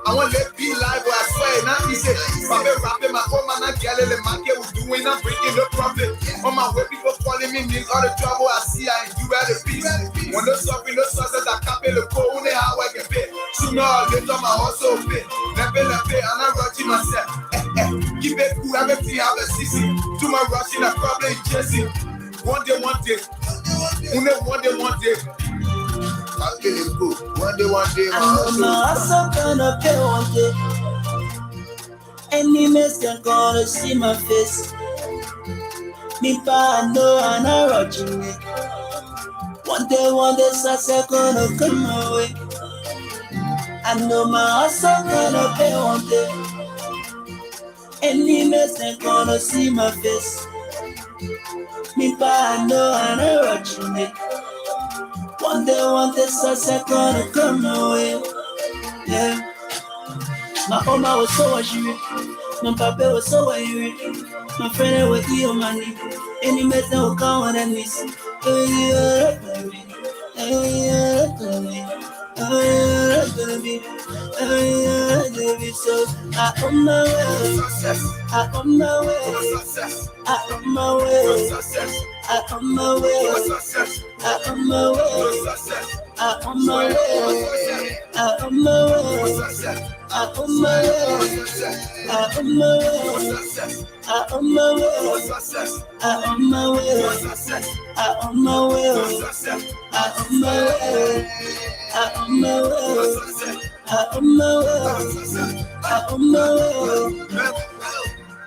I want to be live, but I swear, not he said, Papa rapping my home, and I get it, my kid was doing, I'm breaking the profit. On my way, people calling me niggas, all the trouble I see, I ain't do at the peace. When no suffering, no success, I can't pay the code, only how I get paid. Sooner or later, my hustle pay. Never, and I'm rushing myself. Keep it cool, everything have a CC. Too much rushing, I probably chasing. One day, one day. One day. I'll get it cool. One day, my hustle gonna pay one day. Enemies can gonna see my face. Me pa know I'm not watching it. One day, success gonna come my way. I know my hustle gonna pay one day. Enemies can gonna see my face. Me pa know I'm not watching it. One day, success gonna come my way. Yeah. My mama was so angry. My papa was so angry. My friend was your money. Any mess that will come on and miss. So I on my way. I on my way. I on my way. I on my way. I on my way. I on my way. I on my way. I on my way. I on my way. I on my way. I on my way. I on my way. I on my way. I on my way. I on my way. I on my way.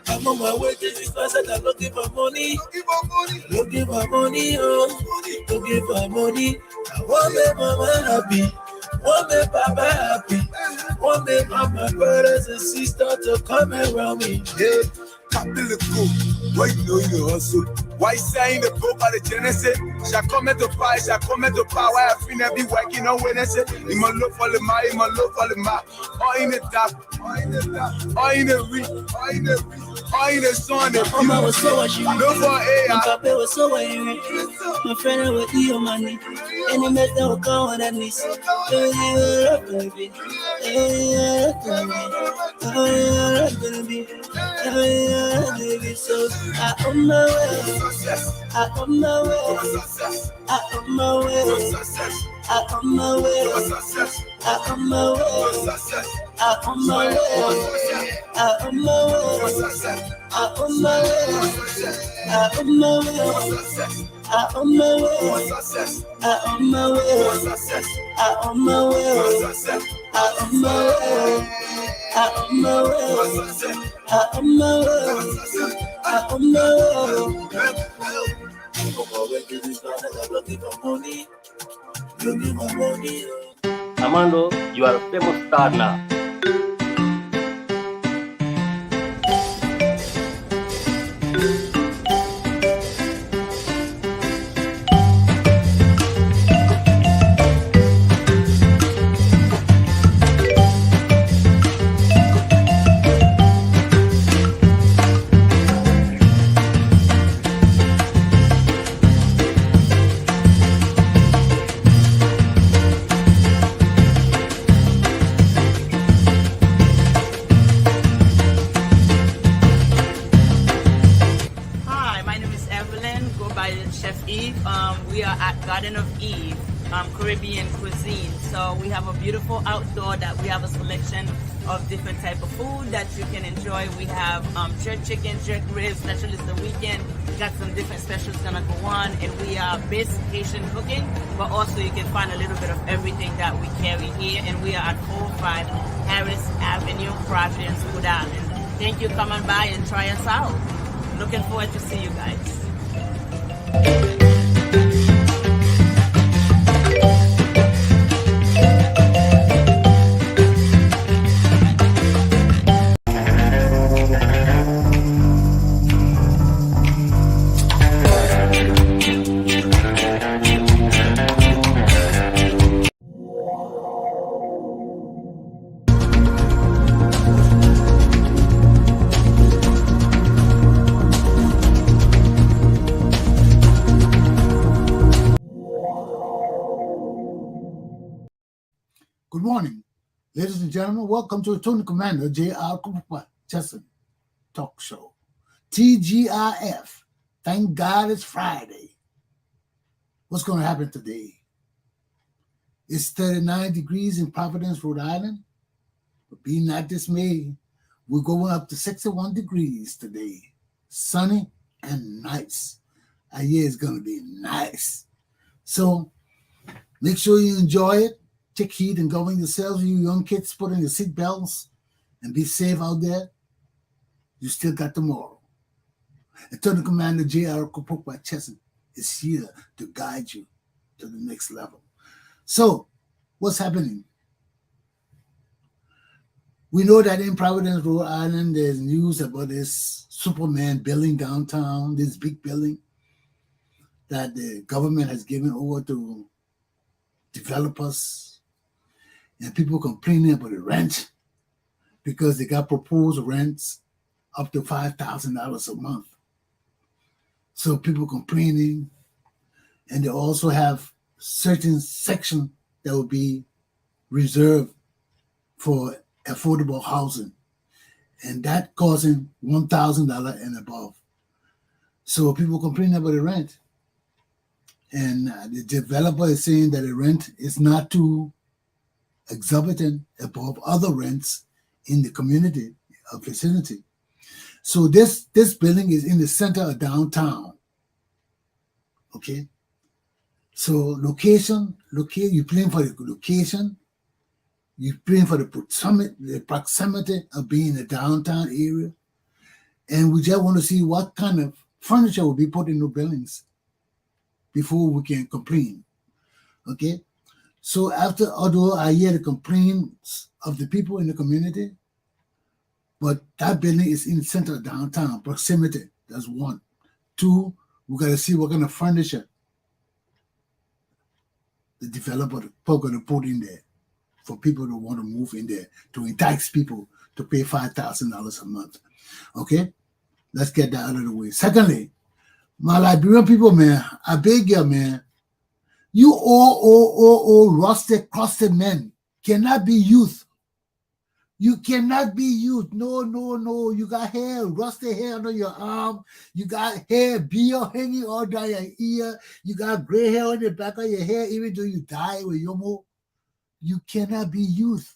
I'm on my way to this place and I'm looking for money. Looking for money, oh. Looking for money. I want make mama happy. Want make papa happy. Want make all my brothers and sisters to come around me. Yeah. Capital, why you know you hustle? Why saying the book by the Genesis? Shall come at the fire, shall come at the power. I feel I be working on Wednesday. In my love for the my, in my love for the my. Or in the dark, or in the dark, or in the week, or in the week. All in the sun, my mama was so angry. My papa was so angry. My friend was your money. Any mess that will come on that miss. So I on my way. I on my way. I on my way. I on my way. I on my way. I on my way. I on my way. I on my way. I on my way. I on my way. I on my way. I on my way. I on my way. I on my way. I on my way. I on my way. Armando, you are a famous star now. Caribbean cuisine. So we have a beautiful outdoor that we have a selection of different type of food that you can enjoy. We have jerk chicken, jerk ribs, especially the weekend. We got some different specials gonna go on, and we are base Haitian cooking, but also you can find a little bit of everything that we carry here. And we are at 405 Harris Avenue, Providence, Rhode Island. Thank you, come on by and try us out. Looking forward to see you guys. Good morning. Ladies and gentlemen, welcome to the Tony Commander J.R. Glapohkpa Chesson Talk Show. TGIF. Thank God it's Friday. What's going to happen today? It's 39 degrees in Providence, Rhode Island. But be not dismayed. We're going up to 61 degrees today. Sunny and nice. Our year is going to be nice. So make sure you enjoy it. Take heed and govern yourselves. You young kids, put on your seatbelts and be safe out there. You still got tomorrow. Attorney Commander J.R. Glapohkpa Chesson is here to guide you to the next level. So, what's happening? We know that in Providence, Rhode Island, there's news about this Superman building downtown, this big building that the government has given over to developers, and people complaining about the rent because they got proposed rents up to $5,000 a month. So people complaining, and they also have certain section that will be reserved for affordable housing, and that causing $1,000 and above. So people complaining about the rent, and the developer is saying that the rent is not too exorbitant above other rents in the community or vicinity. So this building is in the center of downtown. Okay. So location, you're playing for the location, you're playing for the proximity of being in the downtown area. And we just want to see what kind of furniture will be put in the buildings before we can complain. Okay. So although I hear the complaints of the people in the community, but that building is in the center of downtown, proximity. That's one. Two, we got to see what kind of furniture the developer is going to put in there for people to want to move in there, to entice people to pay $5,000 a month. Okay? Let's get that out of the way. Secondly, my Liberian people, man, I beg you, man, you all rusted, crusted men cannot be youth. You cannot be youth. No. You got hair, rusted hair under your arm. You got hair, beard hanging all down your ear. You got gray hair on the back of your hair, even though you die with yomo. You cannot be youth.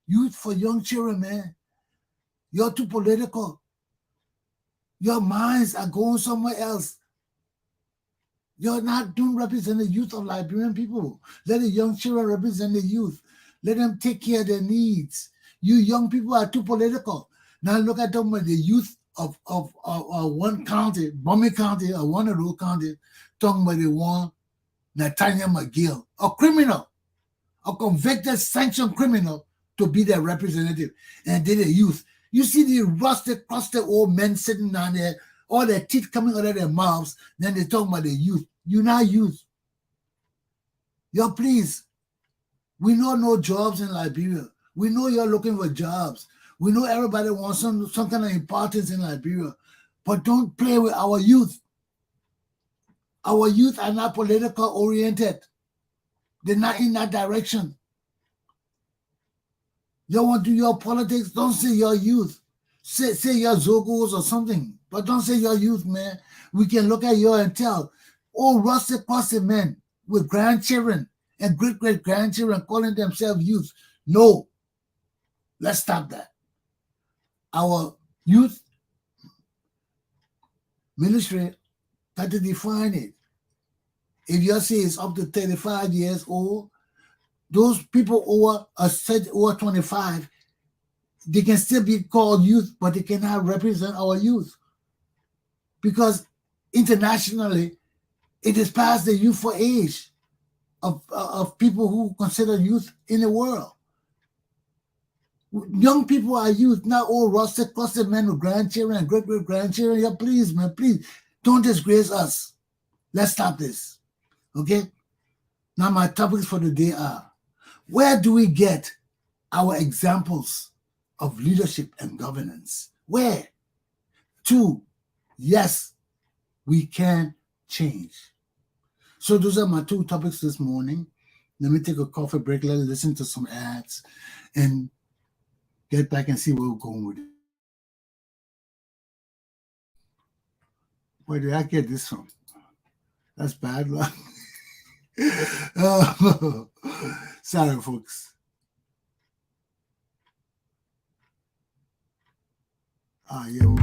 Youth for young children, man. You're too political. Your minds are going somewhere else. You're not doing represent the youth of Liberian people. Let the young children represent the youth. Let them take care of their needs. You young people are too political. Now look at them with the youth of one county, Bummy County, or one of those counties, talking about the one Nathaniel McGill, a criminal, a convicted, sanctioned criminal, to be their representative. And they're the youth. You see the rusted, crusted old men sitting down there, all their teeth coming out of their mouths, then they talk about the youth. You're not youth. Yo, please. We know no jobs in Liberia. We know you're looking for jobs. We know everybody wants some kind of importance in Liberia. But don't play with our youth. Our youth are not political oriented. They're not in that direction. You want to do your politics, don't say your youth. Say your Zogos or something. But don't say your youth, man. We can look at you and tell, oh, rusted, crusted men with grandchildren and great-great-grandchildren calling themselves youth. No. Let's stop that. Our youth ministry got to define it. If you say it's up to 35 years old, those people over 25, they can still be called youth, but they cannot represent our youth. Because internationally, it is past the youthful age of people who consider youth in the world. Young people are youth, not all rusted, crusted men with grandchildren and great-great-grandchildren. Yeah, please, man, please, don't disgrace us. Let's stop this, okay? Now my topics for the day are, where do we get our examples of leadership and governance? Where? 2, yes, we can change. So those are my 2 topics this morning. Let me take a coffee break. Let's listen to some ads and get back and see where we're going with it. Where did I get this from? That's bad luck. Oh, sorry, folks. Yeah.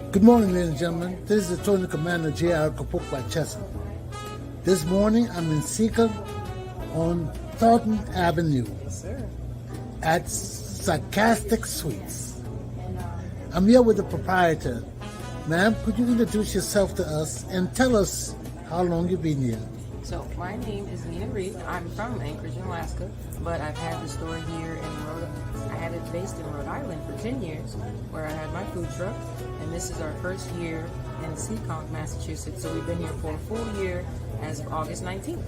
Good morning, ladies and gentlemen. This is the Tony Commander J.R. Glapohkpa Chesson. This morning, I'm in Seacom on Thornton Avenue at Sarcastic Sweets. I'm here with the proprietor. Ma'am, could you introduce yourself to us and tell us how long you've been here? So my name is Nina Reed. I'm from Anchorage, Alaska, but I've had the store here in I had it based in Rhode Island for 10 years, where I had my food truck, and this is our first year in Seekonk, Massachusetts. So we've been here for a full year as of August 19th.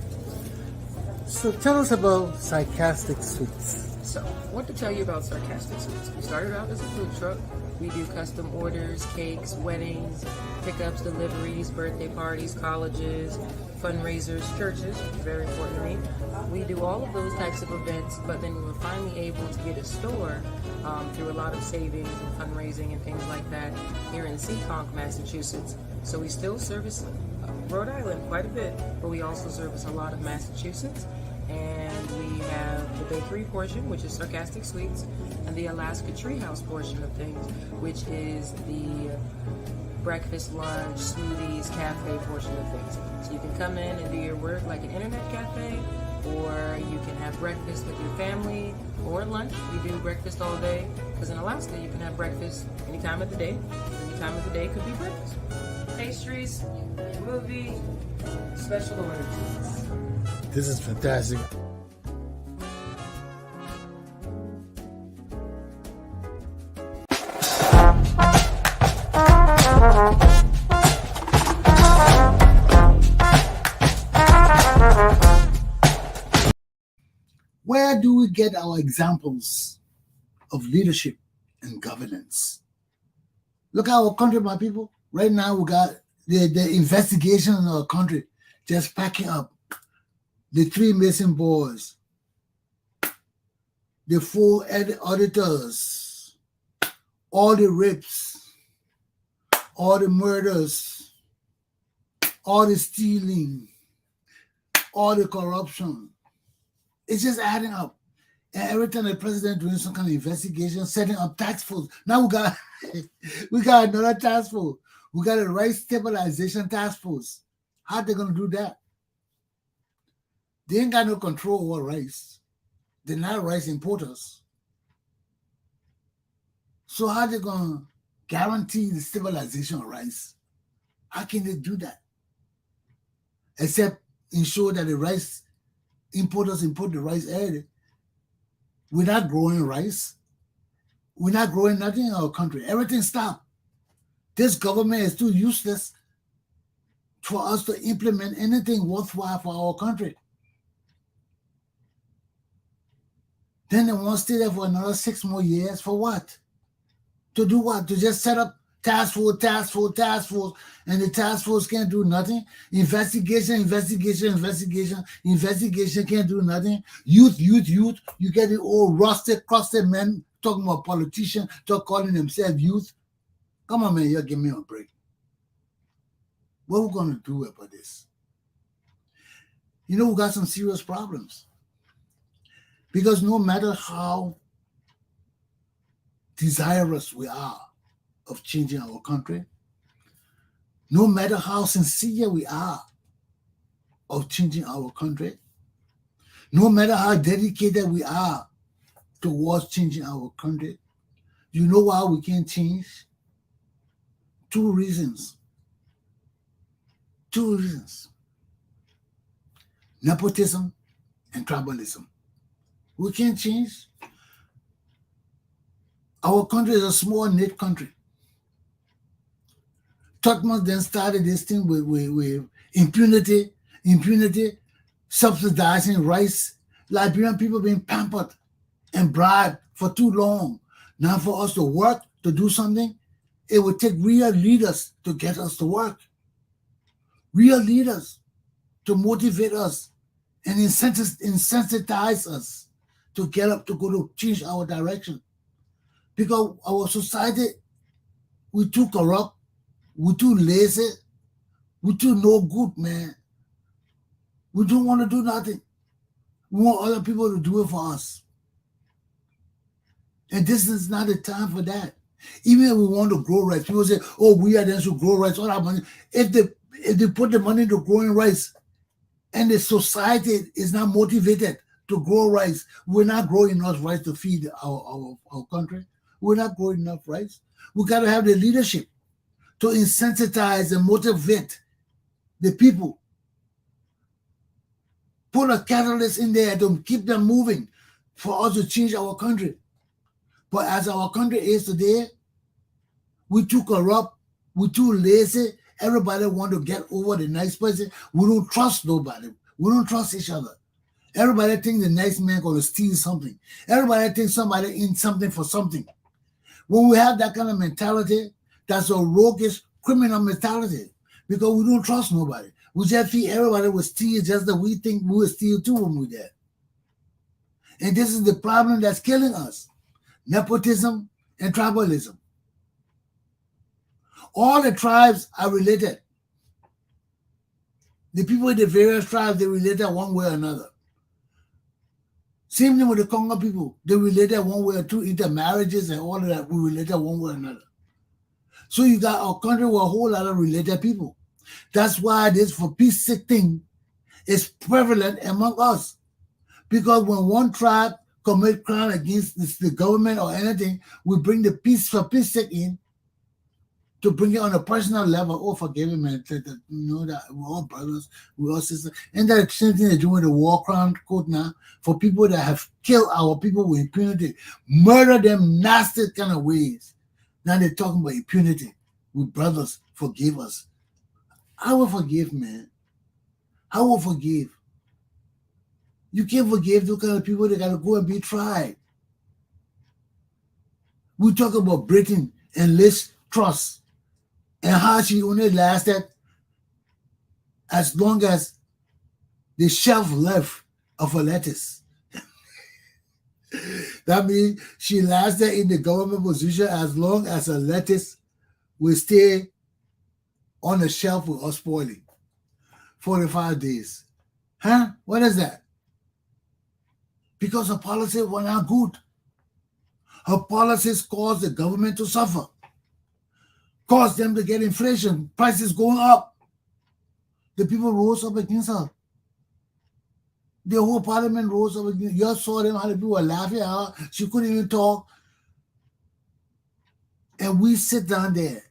So tell us about Sarcastic Sweets. So what to tell you about Sarcastic Sweets? We started out as a food truck. We do custom orders, cakes, weddings, pickups, deliveries, birthday parties, colleges, fundraisers, churches, very important to me. We do all of those types of events, but then we were finally able to get a store through a lot of savings and fundraising and things like that here in Seekonk, Massachusetts. So we still service Rhode Island quite a bit, but we also service a lot of Massachusetts. And we have the bakery portion, which is Sarcastic Sweets, and the Alaska Treehouse portion of things, which is the breakfast, lunch, smoothies, cafe portion of things. So you can come in and do your work like an internet cafe, or you can have breakfast with your family, or lunch. We do breakfast all day, because in Alaska you can have breakfast any time of the day. Any time of the day could be breakfast. Pastries, movie, special orders. This is fantastic. Where do we get our examples of leadership and governance? Look at our country, my people. Right now, we got the investigation in our country just packing up. The 3 missing boys, the 4 auditors, all the rapes, all the murders, all the stealing, all the corruption. It's just adding up. And every time the president doing some kind of investigation, setting up task force. Now we got another task force. We got a rice stabilization task force. How they gonna do that? They ain't got no control over rice. They're not rice importers. So how they gonna guarantee the stabilization of rice? How can they do that? Except ensure that the rice importers import the rice early. We're not growing rice. We're not growing nothing in our country. Everything stopped. This government is too useless for us to implement anything worthwhile for our country. Then they want to stay there for another 6 more years. For what? To do what? To just set up task force, and the task force can't do nothing. Investigation can't do nothing. Youth. You get the old rusted, crusted men talking about politicians, calling themselves youth. Come on, man, you give me a break. What are we going to do about this? We got some serious problems. Because no matter how desirous we are of changing our country, no matter how sincere we are of changing our country, no matter how dedicated we are towards changing our country, you know why we can't change? 2 reasons. 2 reasons. Nepotism and tribalism. We can't change. Our country is a small knit country. Tottenham then started this thing with impunity, subsidizing rights. Liberian people being pampered and bribed for too long. Now for us to work, to do something, it would take real leaders to get us to work. Real leaders to motivate us and incentivize us to get up, to go to change our direction. Because our society, we too corrupt, we too lazy, we too no good, man. We don't want to do nothing. We want other people to do it for us. And this is not the time for that. Even if we want to grow rice, people say, oh, we are the should grow rice, all our money. If they put the money into growing rice and the society is not motivated to grow rice, we're not growing enough rice to feed our country. We're not growing enough rice. We got to have the leadership to incentivize and motivate the people. Put a catalyst in there to keep them moving for us to change our country. But as our country is today, we too corrupt, we too lazy. Everybody want to get over the nice person. We don't trust nobody. We don't trust each other. Everybody think the nice man going to steal something. Everybody think somebody in something for something. When we have that kind of mentality, that's a roguish criminal mentality because we don't trust nobody. We just feel everybody will steal just that we think we will steal too when we're there. And this is the problem that's killing us. Nepotism and tribalism. All the tribes are related. The people in the various tribes, they related one way or another. Same thing with the Congo people. They related one way or two, intermarriages and all of that. We related one way or another. So you got a country with a whole lot of related people. That's why this for peace sake thing is prevalent among us. Because when one tribe commit crime against the government or anything, we bring the peace for peace sake in to bring it on a personal level. Oh, forgive me, man. You know that we're all brothers, we're all sisters. And that's the same thing they do with the war crime code now for people that have killed our people with impunity, murder them nasty kind of ways. Now they're talking about impunity. We brothers, forgive us. I will forgive, man. I will forgive. You can't forgive those kind of people that got to go and be tried. We talk about Britain and Liz Truss and how she only lasted as long as the shelf left of a lettuce. That means she lasted in the government position as long as a lettuce will stay on the shelf without spoiling. 45 days. Huh? What is that? Because her policies were not good. Her policies caused the government to suffer. Caused them to get inflation, prices going up. The people rose up against her. The whole parliament rose up against her. You saw them, how the people were laughing at her. She couldn't even talk. And we sit down there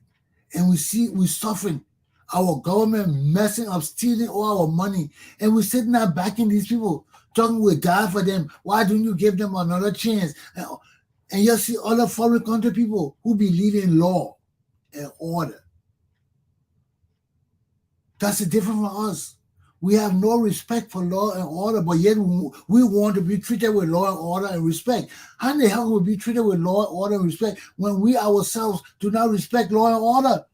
and we're suffering. Our government messing up, stealing all our money. And we're sitting there backing these people, talking with God for them. Why don't you give them another chance? And you see other foreign country people who believe in law and order. That's the difference from us. We have no respect for law and order, but yet we want to be treated with law and order and respect. How in the hell will we be treated with law and order and respect when we ourselves do not respect law and order?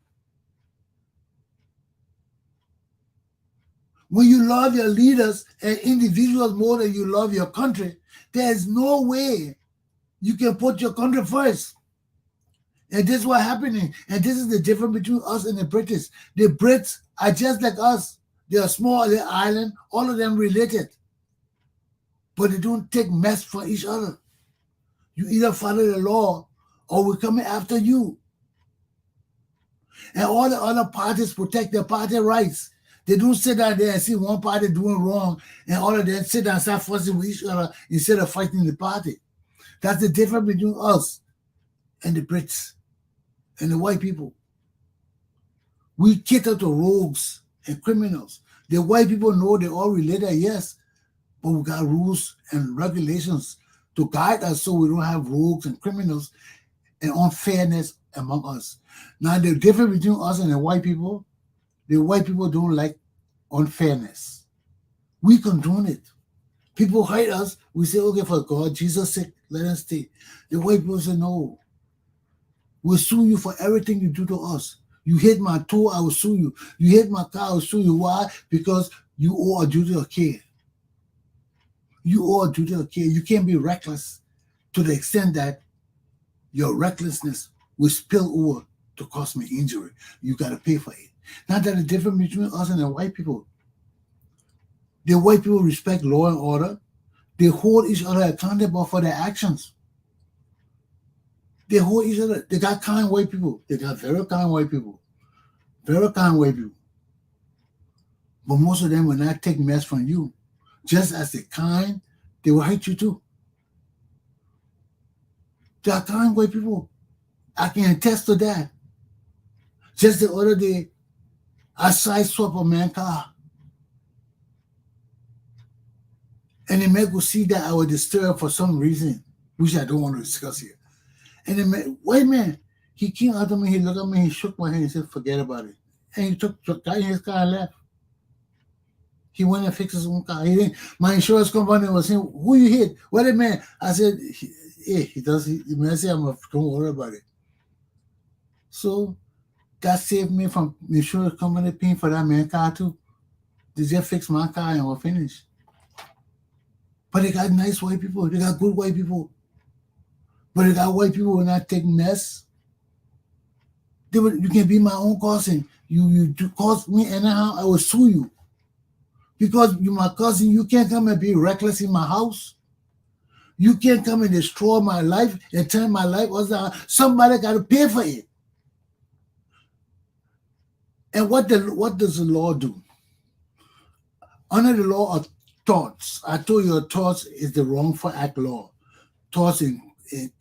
When you love your leaders and individuals more than you love your country, there is no way you can put your country first. And this is what's happening. And this is the difference between us and the British. The Brits are just like us. They are small, they're island, all of them related. But they don't take mess for each other. You either follow the law or we're coming after you. And all the other parties protect their party rights. They don't sit down there and see one party doing wrong and all of them sit down and start fussing with each other instead of fighting the party. That's the difference between us and the Brits and the white people. We cater to rogues and criminals. The white people know they're all related, yes, but we got rules and regulations to guide us so we don't have rogues and criminals and unfairness among us. Now, the difference between us and the white people don't like unfairness. We condone it. People hate us. We say, okay, for God, Jesus' sake, let us stay. The white people say, no. We'll sue you for everything you do to us. You hit my toe, I will sue you. You hit my car, I will sue you. Why? Because you owe a duty of care. You owe a duty of care. You can't be reckless to the extent that your recklessness will spill over to cause me injury. You got to pay for it. Now, there's a difference between us and the white people. The white people respect law and order. They hold each other accountable for their actions. They hold each other. They got kind white people. They got very kind white people. Very kind white people. But most of them will not take mess from you. Just as they're kind, they will hate you too. They are kind white people. I can attest to that. Just the other day, I sideswiped a man's car. And the man could see that I was disturbed for some reason, which I don't want to discuss here. And the man, white man, he came out to me, he looked at me, he shook my hand, he said, forget about it. And he got in his car and left. He went and fixed his own car. He didn't, my insurance company was saying, who you hit? What a man. I said, the man said, don't worry about it. So that saved me from the insurance company paying for that man's car too. They just fixed my car and we're finished. But they got nice white people. They got good white people. But they got white people who will not take mess. You can be my own cousin. You do cause me anyhow, I will sue you. Because you're my cousin, you can't come and be reckless in my house. You can't come and destroy my life and turn my life upside down. Somebody got to pay for it. And what does the law do? Under the law of torts, I told you torts is the wrongful act law. Torts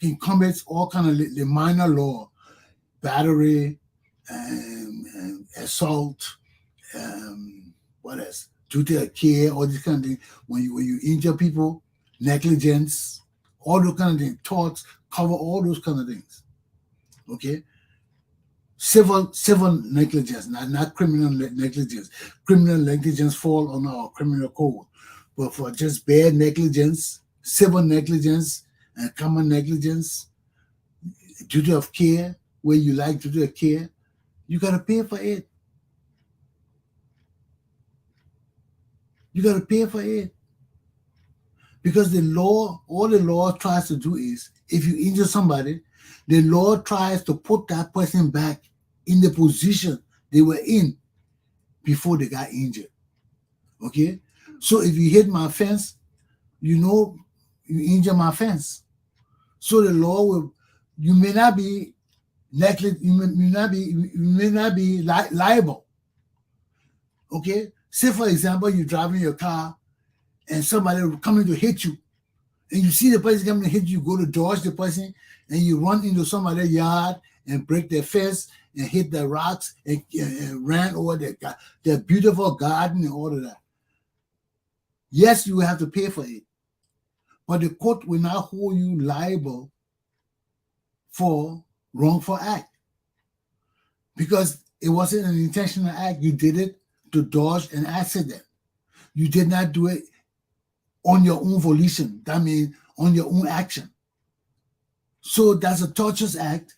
encompass all kind of the minor law, battery, assault, what else? Duty of care, all these kind of things. When you injure people, negligence, all those kind of things. Torts cover all those kind of things. Okay? Civil negligence, not criminal negligence. Criminal negligence fall on our criminal code. But for just bare negligence, civil negligence, and common negligence, duty of care, where you like duty of care, you got to pay for it. You got to pay for it. Because the law, all the law tries to do is, if you injure somebody, the law tries to put that person back in the position they were in before they got injured. Okay? So if you hit my fence, you know you injure my fence. So the law will, you may not be liable. Okay? Say for example, you're driving your car and somebody coming to hit you, and you see the person coming to hit you, go to dodge the person, and you run into somebody's yard and break their fence and hit the rocks and ran over their beautiful garden and all of that. Yes, you will have to pay for it, but the court will not hold you liable for wrongful act because it wasn't an intentional act. You did it to dodge an accident. You did not do it on your own volition. That means on your own action. So that's a tortious act,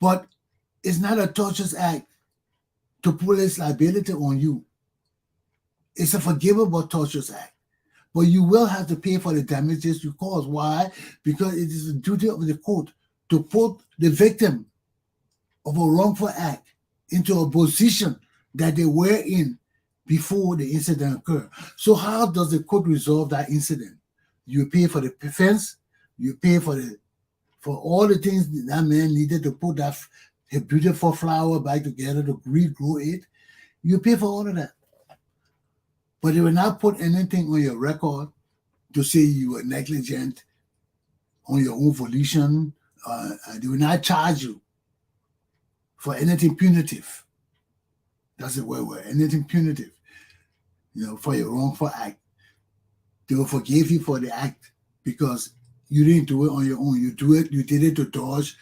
but it's not a tortious act to place liability on you. It's a forgivable tortious act, but you will have to pay for the damages you cause. Why? Because it is the duty of the court to put the victim of a wrongful act into a position that they were in before the incident occurred. So how does the court resolve that incident? You pay for the fence, you pay for all the things that man needed to put that beautiful flower back together to regrow it. You pay for all of that. But they will not put anything on your record to say you were negligent on your own volition. They will not charge you for anything punitive. That's the word, anything punitive, for your wrongful act. They will forgive you for the act because you didn't do it on your own. You did it to dodge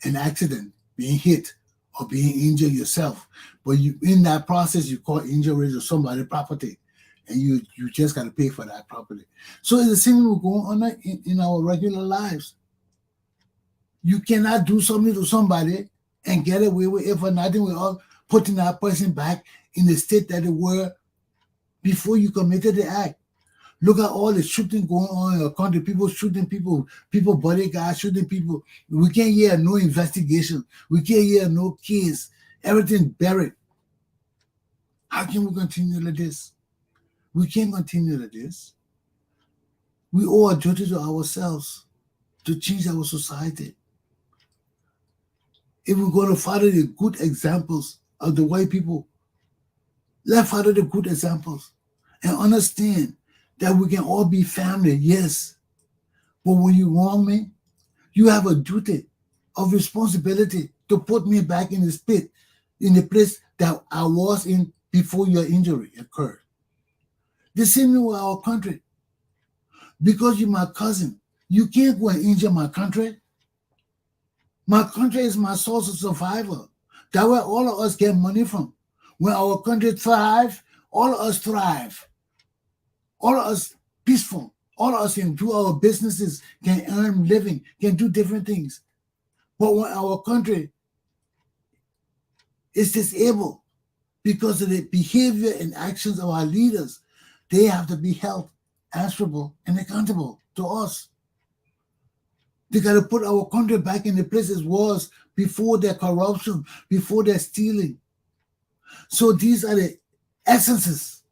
an accident. being hit or being injured yourself. But you, in that process, you cause injuries to somebody's property, and you just got to pay for that property. So it's the same will go on in our regular lives. You cannot do something to somebody and get away with it for nothing without putting that person back in the state that they were before you committed the act. Look at all the shooting going on in our country. People shooting people bodyguards shooting people. We can't hear no investigation. We can't hear no case. Everything buried. How can we continue like this? We can't continue like this. We owe a duty to ourselves to change our society. If we're going to follow the good examples of the white people, let's follow the good examples and understand that we can all be family, yes. But when you wrong me, you have a duty of responsibility to put me back in the pit, in the place that I was in before your injury occurred. The same way with our country. Because you're my cousin, you can't go and injure my country. My country is my source of survival. That's where all of us get money from. When our country thrives, all of us thrive. All of us peaceful. All of us can do our businesses, can earn living, can do different things. But when our country is disabled because of the behavior and actions of our leaders, they have to be held answerable and accountable to us. They got to put our country back in the place it was before their corruption, before their stealing. So these are the essences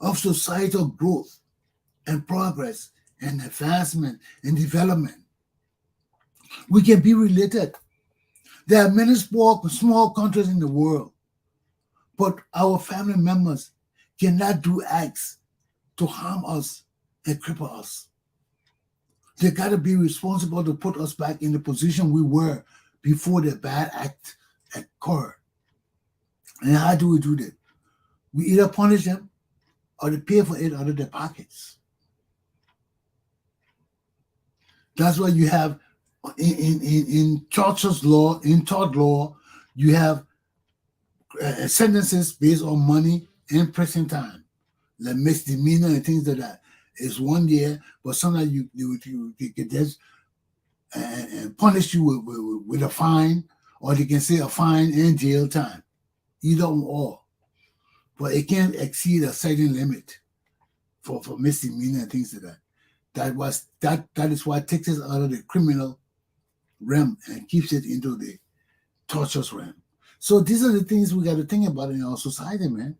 of societal growth and progress and advancement and development. We can be related. There are many small countries in the world, but our family members cannot do acts to harm us and cripple us. They got to be responsible to put us back in the position we were before the bad act occurred. And how do we do that? We either punish them or they pay for it out of their pockets. That's why you have in church's law, in tort law, you have sentences based on money and prison time, like misdemeanor and things like that. It's 1 year, but sometimes you can just punish you with a fine, or they can say a fine and jail time, either or. But it can't exceed a certain limit for misdemeanor and things like that. That is why it takes us out of the criminal realm and keeps it into the torturous realm. So these are the things we got to think about in our society, man.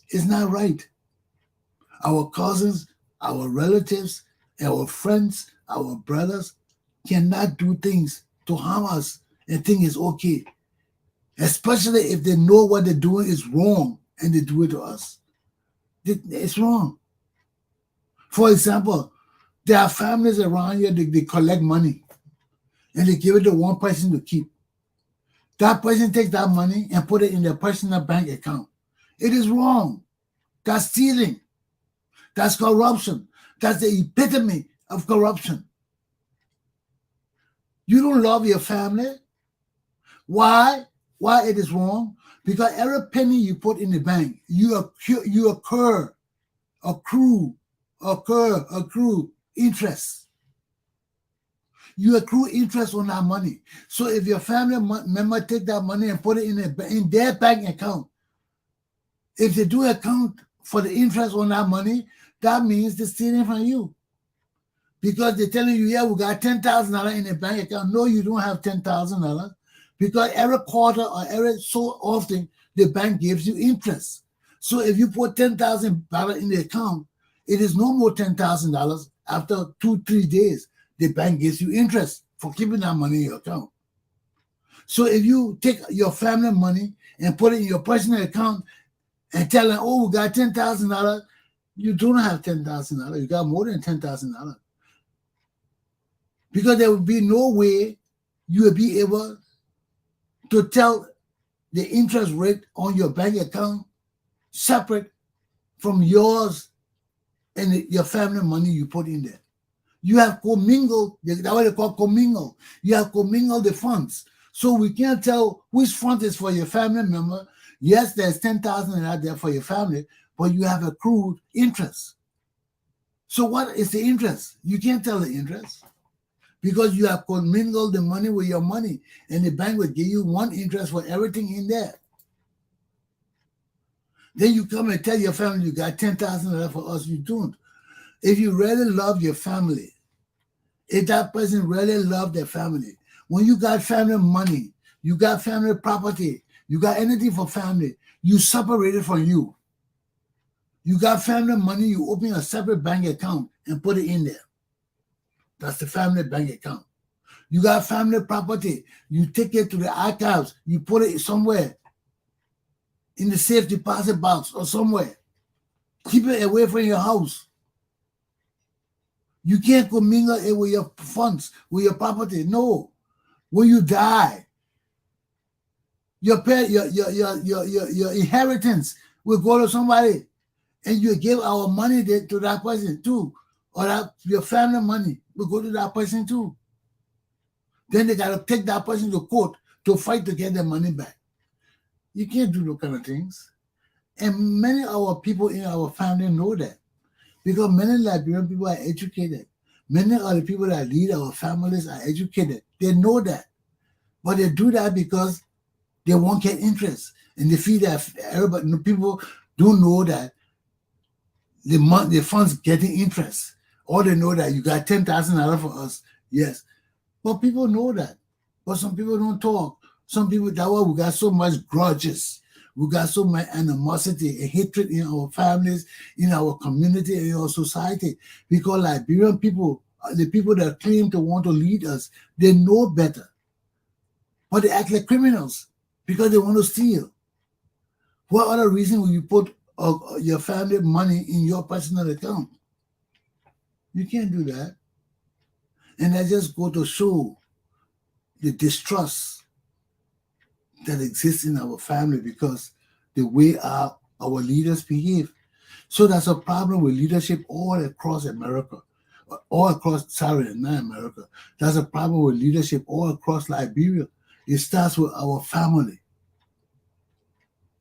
It's not right. Our cousins, our relatives, our friends, our brothers cannot do things to harm us and think it's okay. Especially if they know what they're doing is wrong and they do it to us. It's wrong. For example, there are families around here, they collect money and they give it to one person to keep. That person takes that money and put it in their personal bank account. It is wrong. That's stealing. That's corruption. That's the epitome of corruption. You don't love your family. Why? Why it is wrong? Because every penny you put in the bank, you accrue interest. You accrue interest on that money. So if your family member take that money and put it in their bank account, if they do account for the interest on that money, that means they're stealing from you. Because they're telling you, yeah, we got $10,000 in the bank account. No, you don't have $10,000. Because every quarter or every so often, the bank gives you interest. So if you put $10,000 in the account, it is no more $10,000 after 2-3 days. The bank gives you interest for keeping that money in your account. So if you take your family money and put it in your personal account and tell them, oh, we got $10,000, you don't have $10,000. You got more than $10,000. Because there would be no way you would be able to tell the interest rate on your bank account separate from yours and your family money you put in there. You have commingled, that's what they call commingle. You have commingled the funds. So we can't tell which fund is for your family member. Yes, there's 10,000 out there for your family, but you have accrued interest. So what is the interest? You can't tell the interest because you have commingled the money with your money, and the bank will give you one interest for everything in there. Then you come and tell your family you got 10,000 for us. You don't. If you really love your family, if that person really loved their family, when you got family money, you got family property, you got anything for family, you separate it from you. You got family money, you open a separate bank account and put it in there. That's the family bank account. You got family property, you take it to the archives, you put it somewhere in the safe deposit box or somewhere. Keep it away from your house. You can't commingle it with your funds, with your property. No. When you die, your inheritance will go to somebody, and you give our money to that person too, or that your family money will go to that person too. Then they gotta take that person to court to fight to get their money back. You can't do those kind of things. And many of our people in our family know that, because many Liberian people are educated. Many of the people that lead our families are educated. They know that. But they do that because they won't get interest. And they feel that everybody, people don't know that the funds getting interest. Or they know that you got 10,000 for us. Yes. But people know that. But some people don't talk. Some people, that's why we got so much grudges. We got so much animosity and hatred in our families, in our community, and in our society. Because Liberian people, the people that claim to want to lead us, they know better. But they act like criminals because they want to steal. What other reason will you put your family money in your personal account? You can't do that. And I just go to show the distrust that exists in our family because the way our leaders behave. So that's a problem with leadership all across America, all across, not America. That's a problem with leadership all across Liberia. It starts with our family.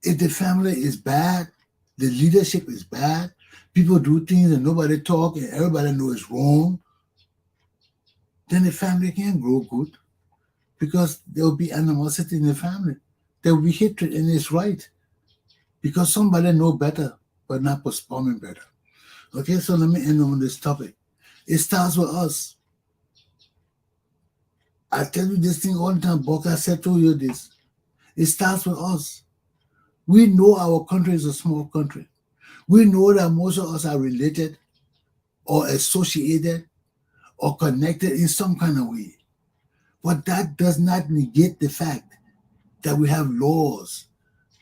If the family is bad, the leadership is bad, people do things and nobody talk and everybody knows it's wrong, then the family can't grow good. Because there will be animosity in the family. There will be hatred, and it's right. Because somebody know better, but not performing better. Okay, so let me end on this topic. It starts with us. I tell you this thing all the time. Boka said to you this. It starts with us. We know our country is a small country. We know that most of us are related or associated or connected in some kind of way. But that does not negate the fact that we have laws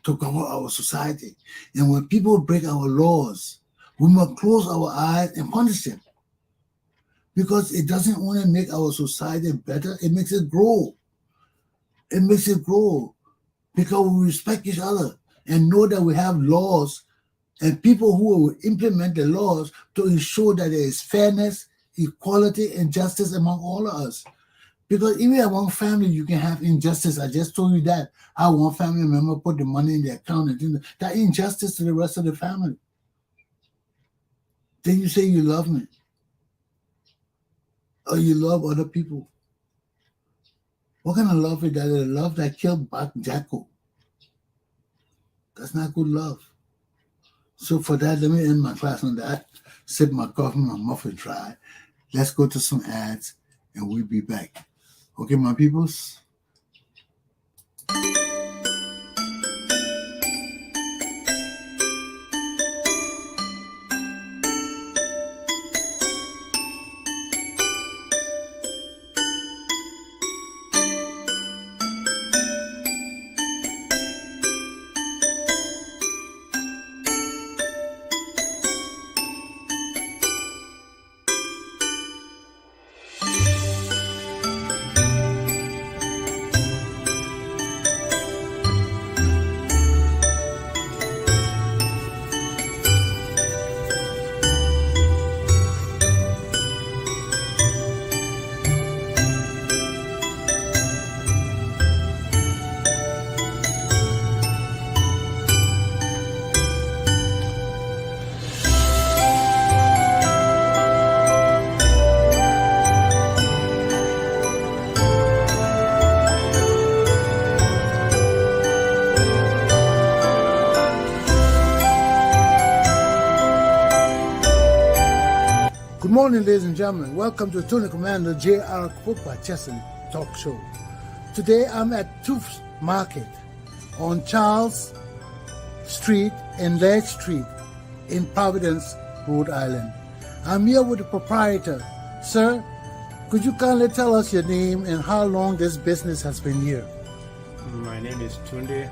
to govern our society. And when people break our laws, we must close our eyes and punish them. Because it doesn't only make our society better, it makes it grow. It makes it grow because we respect each other and know that we have laws and people who will implement the laws to ensure that there is fairness, equality, and justice among all of us. Because even among family, you can have injustice. I just told you that. How one family member put the money in the account and things. That injustice to the rest of the family. Then you say you love me. Or you love other people. What kind of love is that? The love that killed back Jacko. That's not good love. So for that, let me end my class on that. Sip my coffee, my muffin dry. Let's go to some ads and we'll be back. Okay, my peoples? morning, ladies and gentlemen. Welcome to Tony Commander J.R. Glapohkpa Chesson talk show. Today I'm at Tufts Market on Charles Street and Ledge Street in Providence, Rhode Island. I'm here with the proprietor. Sir, could you kindly tell us your name and how long this business has been here? My name is Tunde.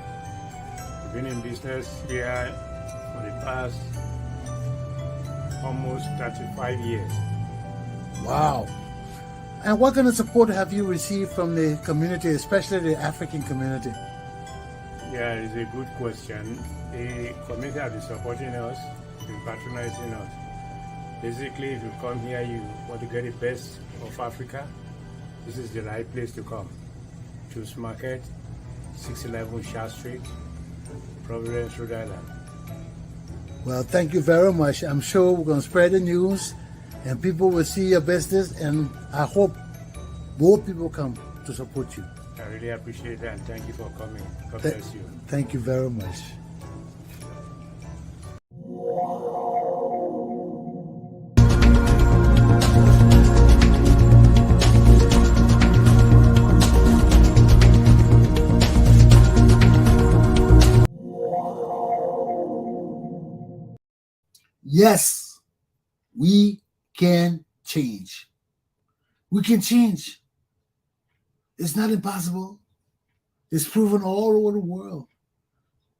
I've been in business here for the past almost 35 years. Wow. And what kind of support have you received from the community, especially the African community? Yeah, it's a good question. The community have been supporting us, been patronizing us. Basically, if you come here, you want to get the best of Africa, this is the right place to come. Tufts Market, 611 Shah Street, Providence, Rhode Island. Well, thank you very much. I'm sure we're going to spread the news and people will see your business, and I hope more people come to support you. I really appreciate that and thank you for coming. God bless you. Thank you very much. Yes, we can change. We can change. It's not impossible. It's proven all over the world.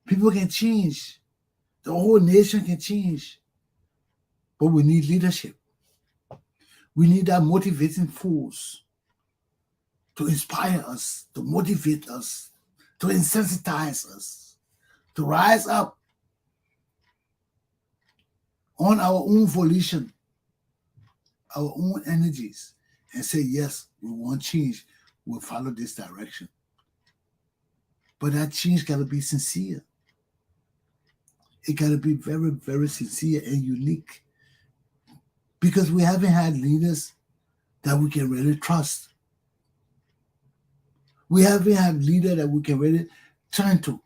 People can change. The whole nation can change. But we need leadership. We need that motivating force to inspire us, to motivate us, to insensitize us, to rise up on our own volition, our own energies, and say, yes, we want change. We'll follow this direction. But that change got to be sincere. It got to be very, very sincere and unique. Because we haven't had leaders that we can really trust. We haven't had leaders that we can really turn to.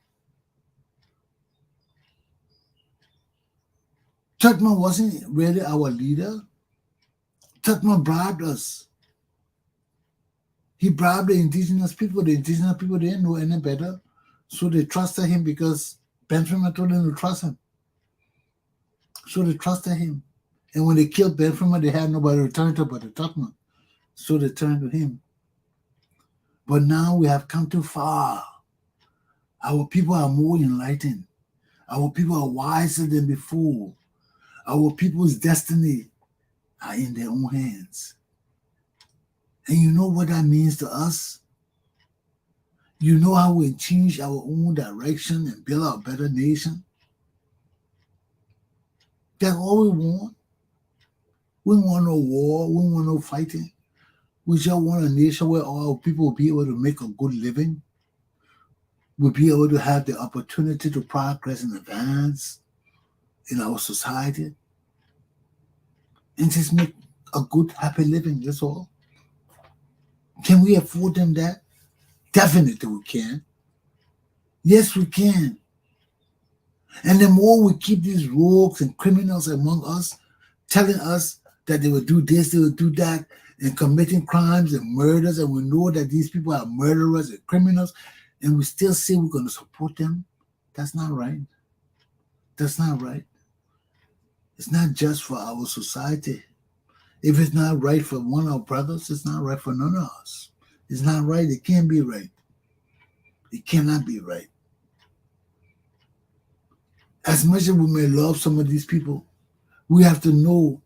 Tubman wasn't really our leader. Tubman bribed us. He bribed the indigenous people. The indigenous people didn't know any better, so they trusted him because Benjamin told them to trust him. So they trusted him. And when they killed Benjamin, they had nobody to turn to but the Tubman. So they turned to him. But now we have come too far. Our people are more enlightened. Our people are wiser than before. Our people's destiny are in their own hands. And you know what that means to us? You know how we change our own direction and build a better nation? That's all we want. We want no war. We want no fighting. We just want a nation where all our people will be able to make a good living. We'll be able to have the opportunity to progress and advance in our society and just make a good, happy living. That's all. Can we afford them that? Definitely we can. Yes, we can. And the more we keep these rogues and criminals among us, telling us that they will do this, they will do that, and committing crimes and murders, and we know that these people are murderers and criminals, and we still say we're going to support them, that's not right. That's not right. It's not just for our society. If it's not right for one of our brothers, it's not right for none of us. It's not right. It can't be right. It cannot be right. As much as we may love some of these people, we have to know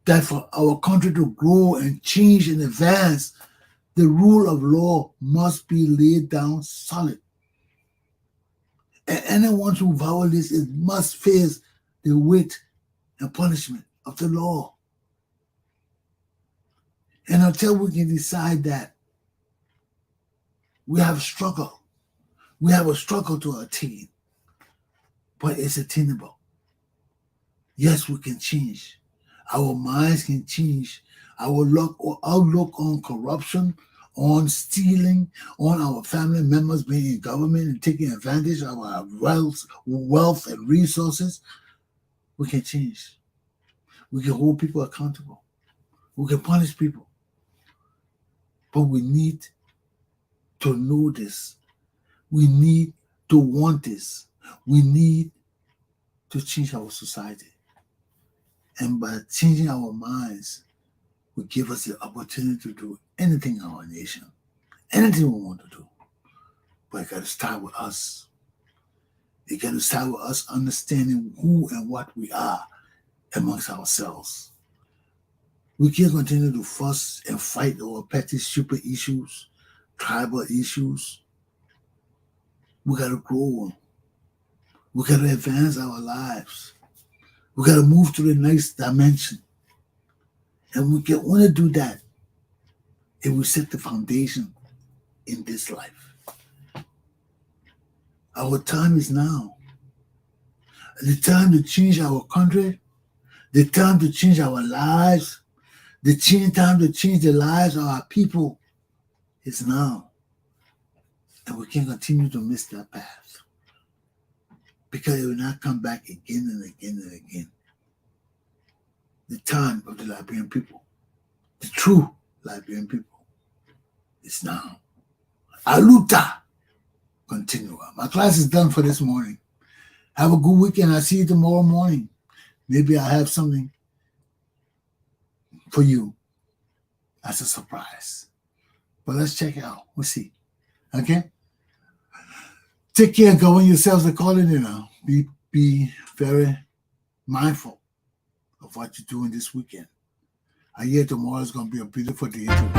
that for our country to grow and change and advance, the rule of law must be laid down solid. And anyone who violates it must face the weight and punishment of the law. And until we can decide that, we have a struggle. We have a struggle to attain, but it's attainable. Yes, we can change. Our minds can change. Our outlook on corruption, on stealing, on our family members being in government and taking advantage of our wealth and resources, we can change. We can hold people accountable. We can punish people. But we need to know this. We need to want this. We need to change our society. And by changing our minds, will give us the opportunity to do anything in our nation, anything we want to do. But it got to start with us. It got to start with us understanding who and what we are amongst ourselves. We can't continue to fuss and fight over petty, stupid issues, tribal issues. We got to grow. We got to advance our lives. We got to move to the next dimension. And we can only do that if we set the foundation in this life. Our time is now. The time to change our country, the time to change our lives, the time to change the lives of our people is now. And we can't continue to miss that path, because it will not come back again and again and again. The time of the Liberian people, the true Liberian people, is now. Aluta continua. My class is done for this morning. Have a good weekend. I'll see you tomorrow morning. Maybe I'll have something for you as a surprise. But let's check it out. We'll see. Okay? Take care and govern yourselves accordingly now. Be very mindful of what you're doing this weekend. I hear tomorrow is going to be a beautiful day too.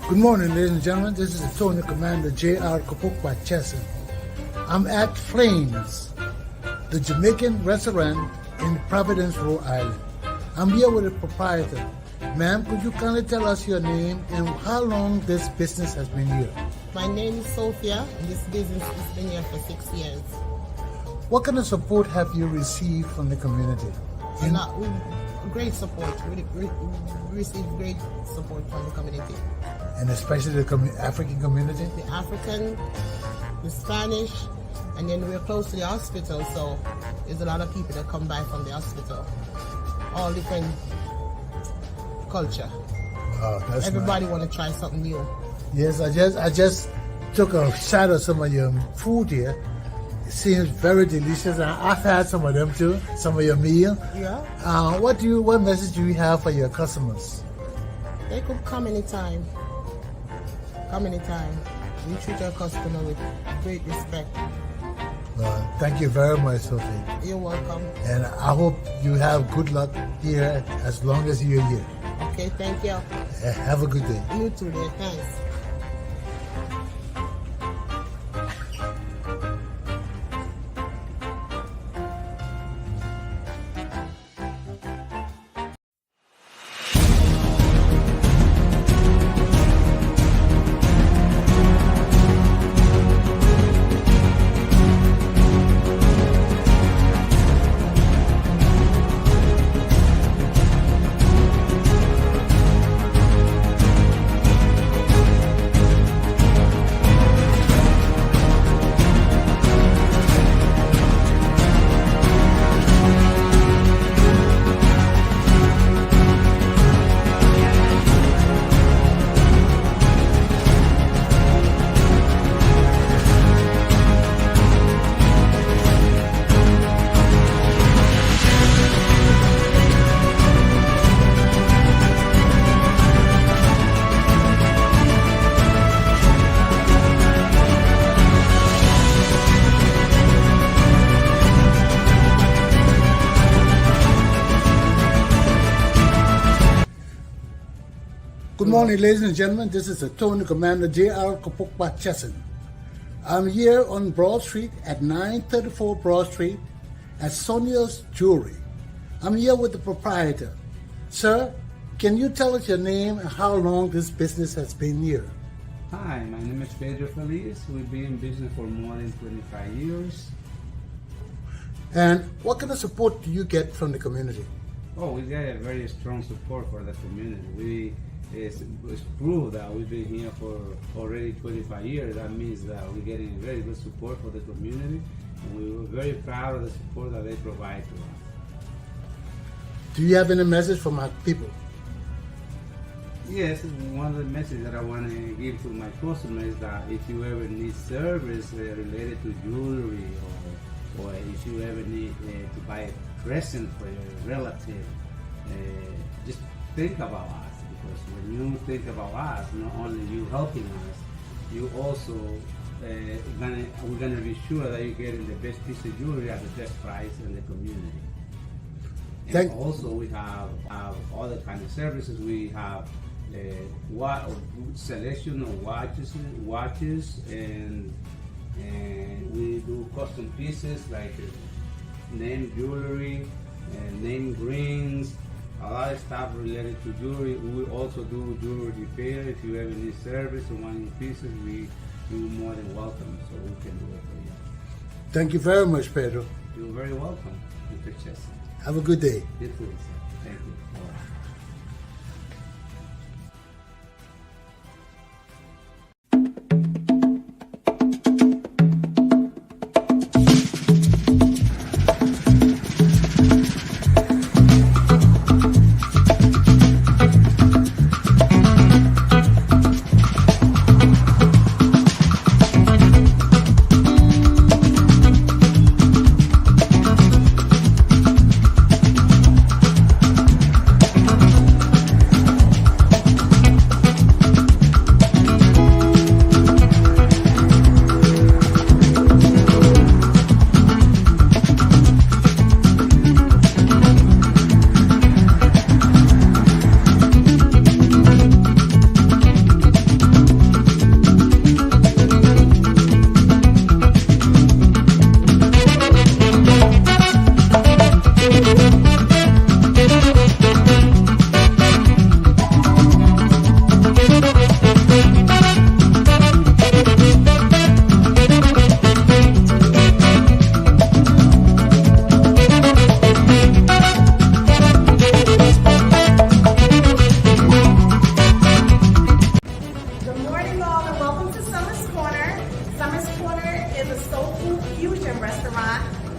Good morning, ladies and gentlemen. This is Attorney Commander J.R. Glapohkpa Chesson. I'm at Flames, the Jamaican restaurant in Providence, Rhode Island. I'm here with the proprietor. Ma'am, could you kindly tell us your name and how long this business has been here? My name is Sophia, and this business has been here for 6 years. What kind of support have you received from the community? Great support. We receive great support from the community. And especially the African community? The African, the Spanish, and then we're close to the hospital, so there's a lot of people that come by from the hospital. All different culture. Wow, that's Everybody nice. want to try something new. Yes, I just took a shot of some of your food here. It seems very delicious, and I've had some of them too. Some of your meal. Yeah. What message do you have for your customers? They could come anytime. Come anytime. We treat our customer with great respect. Thank you very much, Sophie. You're welcome. And I hope you have good luck here as long as you're here. Okay, thank you. Have a good day. You too, dear. Thanks. Good morning, ladies and gentlemen. This is Attorney Commander J.R. Glapohkpa Chesson. I'm here on Broad Street at 934 Broad Street at Sonia's Jewelry. I'm here with the proprietor. Sir, can you tell us your name and how long this business has been here? Hi, my name is Pedro Feliz. We've been in business for more than 25 years. And what kind of support do you get from the community? Oh, we get a very strong support for the community. It's proof that we've been here for already 25 years. That means that we're getting very good support for the community, and we're very proud of the support that they provide to us. Do you have any message for my people? Yes, one of the messages that I want to give to my customers is that if you ever need service related to jewelry, or if you ever need to buy a present for your relative, just think about us. Because when you think about us, not only you helping us, you also we're gonna be sure that you're getting the best piece of jewelry at the best price in the community. And also we have other kind of services. We have selection of watches, and we do custom pieces like name jewelry and name rings. A lot of stuff related to jewelry. We also do jewelry repair. If you ever need service or want new pieces, you're more than welcome, so we can do it for you. Thank you very much, Pedro. You're very welcome, Mr. Chesson. Have a good day. You too, sir. Thank you. Bye-bye.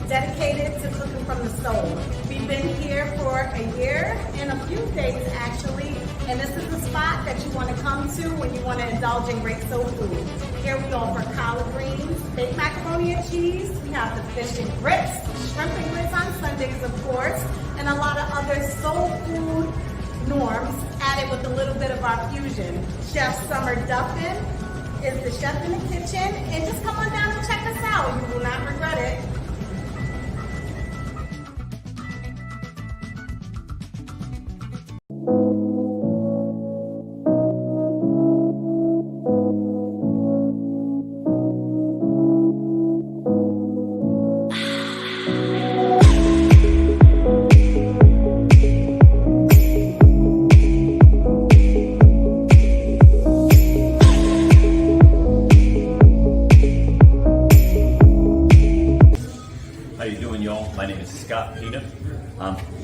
dedicated to cooking from the soul. We've been here for a year and a few days actually, and this is the spot that you want to come to when you want to indulge in great soul food. Here we offer collard greens, baked macaroni and cheese, we have the fish and grits, shrimp and grits on Sundays of course, and a lot of other soul food norms added with a little bit of our fusion. Chef Summer Duffin is the chef in the kitchen, and just come on down and check us out. You will not regret it.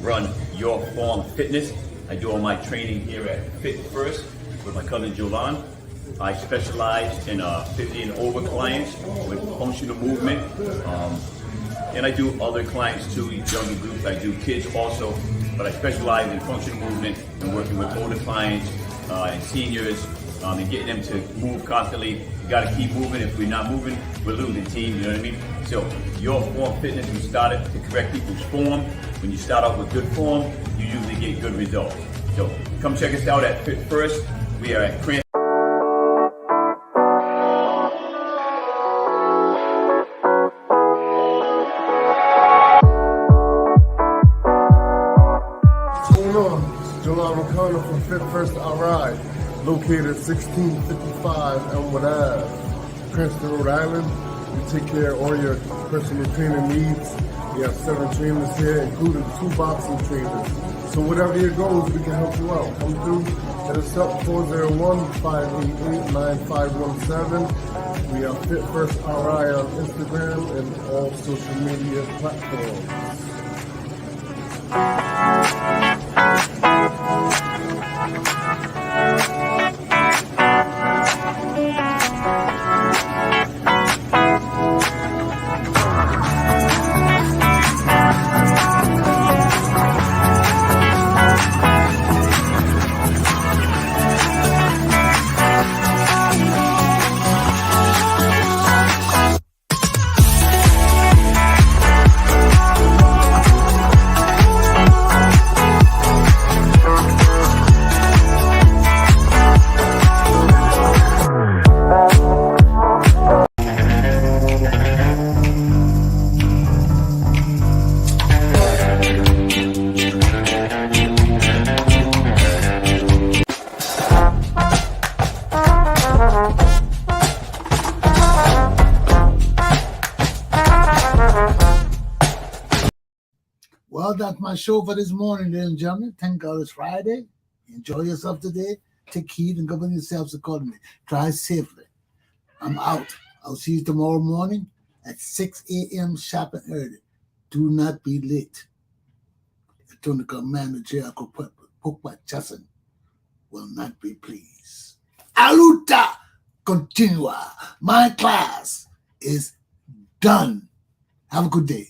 Run Your Form Fitness. I do all my training here at Fit First with my cousin Jolan. I specialize in 50 and over clients with functional movement, and I do other clients too, younger groups. I do kids also, but I specialize in functional movement and working with older clients and seniors and getting them to move constantly. You got to keep moving. If we're not moving, we're losing team. You know what I mean? So Your Form Fitness, we started to correct people's form. When you start off with good form, you usually get good results. So come check us out at Fit First. We are at Cran. What's going on? It's Jolan O'Connor from Fit First. All right. located 1655 Elmwood Ave, Princeton, Rhode Island. We take care of all your personal training needs. We have 7 trainers here, including 2 boxing trainers. So whatever your goals, we can help you out. Come through, hit us up, 401-588-9517. We are Fit First RI on Instagram and all social media platforms. Well, that's my show for this morning, ladies and gentlemen. Thank God it's Friday. Enjoy yourself today. Take heed and govern yourselves accordingly. Drive safely. I'm out. I'll see you tomorrow morning at 6 a.m. sharp and early. Do not be late. Attorney Commander Glapohkpa Chesson will not be pleased. Aluta continua. My class is done. Have a good day.